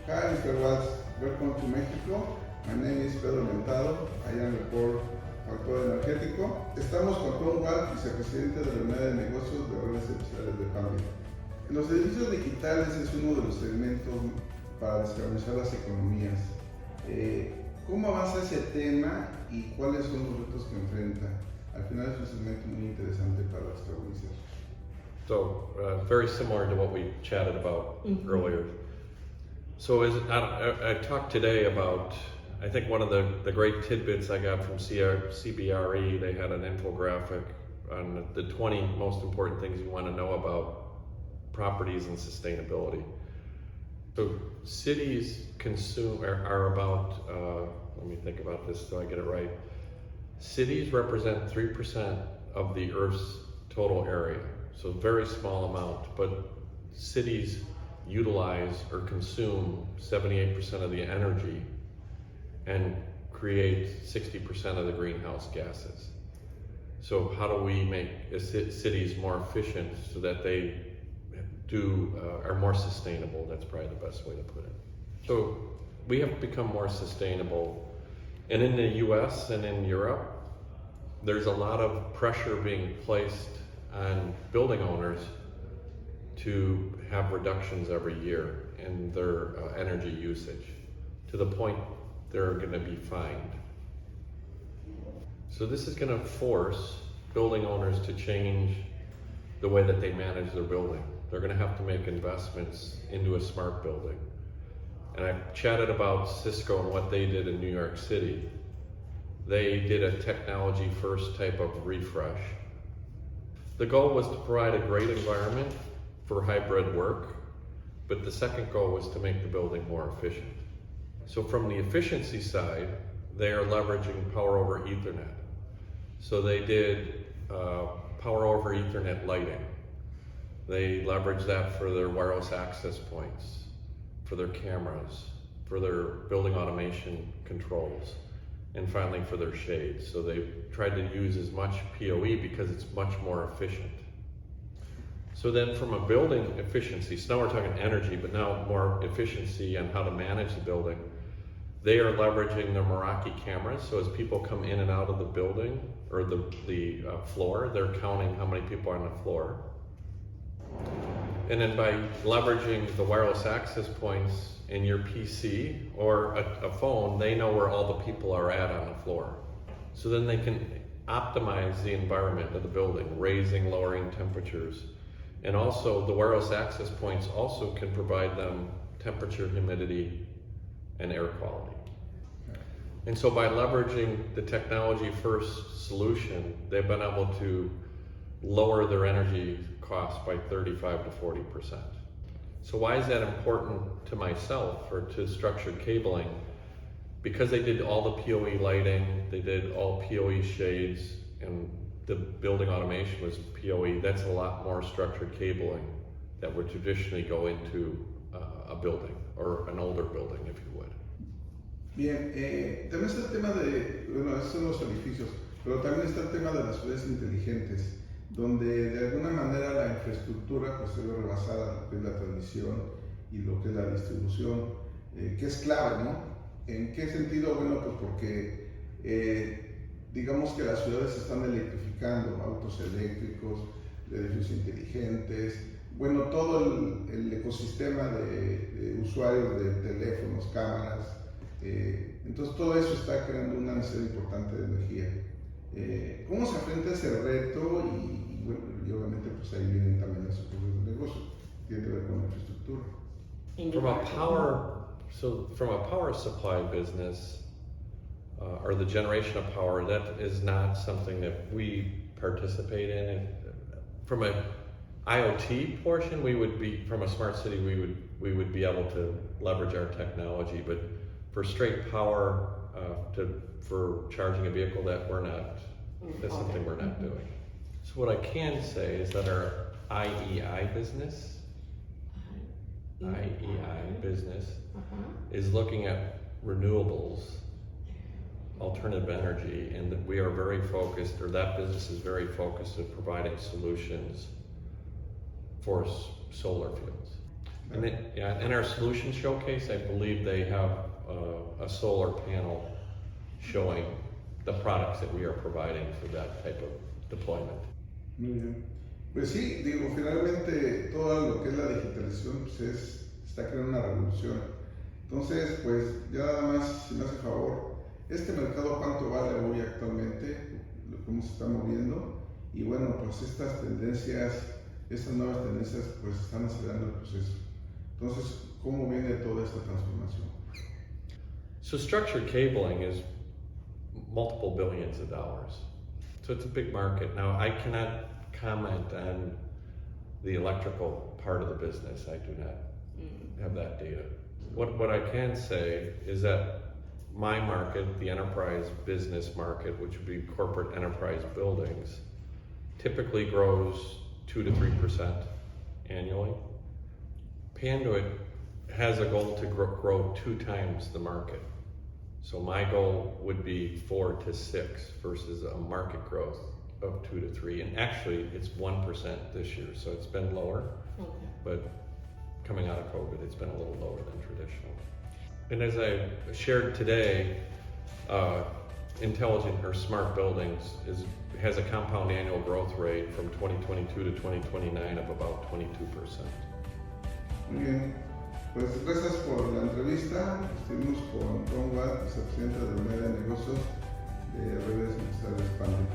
Hi, Mr. Walsh. Welcome to Mexico. My name is Pedro Mentado. I am report factor energético. Estamos con Walsh, vicepresidente de la unidad de negocios de redes empresariales de Panduit. Los edificios digitales es uno de los segmentos para descarbonizar las economías. ¿Cómo avanza ese tema y cuáles son los retos que enfrenta? Al final es un segmento muy interesante para descarbonizar. So, very similar to what we chatted about earlier. So I talked today about, I think one of the great tidbits I got from CBRE, they had an infographic on the 20 most important things you want to know about properties and sustainability. So cities consume, are about, let me think about this so I get it right. Cities represent 3% of the Earth's total area. So very small amount, but cities utilize or consume 78% of the energy and create 60% of the greenhouse gases. So how do we make cities more efficient so that they are more sustainable? That's probably the best way to put it. So we have become more sustainable, and in the US and in Europe, there's a lot of pressure being placed on building owners to have reductions every year in their energy usage, to the point they're going to be fined. So this is going to force building owners to change the way that they manage their building. They're going to have to make investments into a smart building. And I chatted about Cisco and what they did in New York City. They did a technology first type of refresh. The goal was to provide a great environment for hybrid work, but the second goal was to make the building more efficient. So from the efficiency side, they are leveraging power over Ethernet. So they did power over Ethernet lighting. They leverage that for their wireless access points, for their cameras, for their building automation controls, and finally for their shades. So they've tried to use as much PoE because it's much more efficient. So then from a building efficiency, so now we're talking energy, but now more efficiency on how to manage the building. They are leveraging the Meraki cameras, so as people come in and out of the building, or the floor, they're counting how many people are on the floor. And then by leveraging the wireless access points in your PC or a phone, they know where all the people are at on the floor. So then they can optimize the environment of the building, raising, lowering temperatures. And also the wireless access points also can provide them temperature, humidity, and air quality. And so by leveraging the technology first solution, they've been able to lower their energy costs by 35 to 40%. So why is that important to myself or to structured cabling? Because they did all the PoE lighting, they did all PoE shades, and the building automation was PoE. That's a lot more structured cabling that would traditionally go into a building or an older building, if you would. Bien, también está el tema de, bueno, esos son los edificios, pero también está el tema de las ciudades inteligentes, donde de alguna manera la infraestructura pues se ve rebasada, lo que es la transmisión y lo que es la distribución, que es clave, ¿no? ¿En qué sentido? Bueno, pues porque digamos que las ciudades se están electrificando, autos eléctricos, edificios inteligentes, bueno, todo el ecosistema de usuarios de teléfonos, cámaras, entonces todo eso está creando una necesidad importante de energía. ¿Cómo se enfrenta ese reto? Bueno, y obviamente pues ahí vienen también las oportunidades de negocio, tiene que ver con la infraestructura. From a power supply business, or the generation of power, that is not something that we participate in. From an IoT portion, we would be, from a smart city, we would be able to leverage our technology, but for straight power, for charging a vehicle, that we're not, that's something we're not doing. So what I can say is that our IEI business is looking at renewables, alternative energy, and that we are very focused, or that business is very focused at providing solutions for solar fields. And in our solution showcase, I believe they have a solar panel showing the products that we are providing for that type of deployment. Muy bien. Pues sí, digo, finalmente todo lo que es la digitalización pues está creando una revolución. Entonces, pues ya nada más, si me hace favor, este mercado cuánto vale hoy actualmente, cómo se está moviendo, y bueno, pues estas nuevas tendencias pues están acelerando el proceso. Entonces, ¿cómo viene toda esta transformación? So structured cabling is multiple billions of dollars. So it's a big market. Now, I cannot comment on the electrical part of the business. I do not have that data. What I can say is that my market, the enterprise business market, which would be corporate enterprise buildings, typically grows 2 to 3% annually. Panduit has a goal to grow 2 times the market. So my goal would be 4 to 6 versus a market growth of 2 to 3. And actually, it's 1% this year, so it's been lower. Okay. But coming out of COVID, it's been a little lower than traditional. And as I shared today, intelligent or smart buildings has a compound annual growth rate from 2022 to 2029 of about 22%. Muy bien, pues gracias por la entrevista. Estuvimos con Walsh, vicepresidente de la unidad de negocios de redes empresariales Panduit.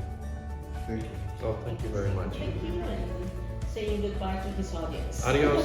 Thank you. So thank you very much. Thank you, and saying goodbye to his audience. Adios.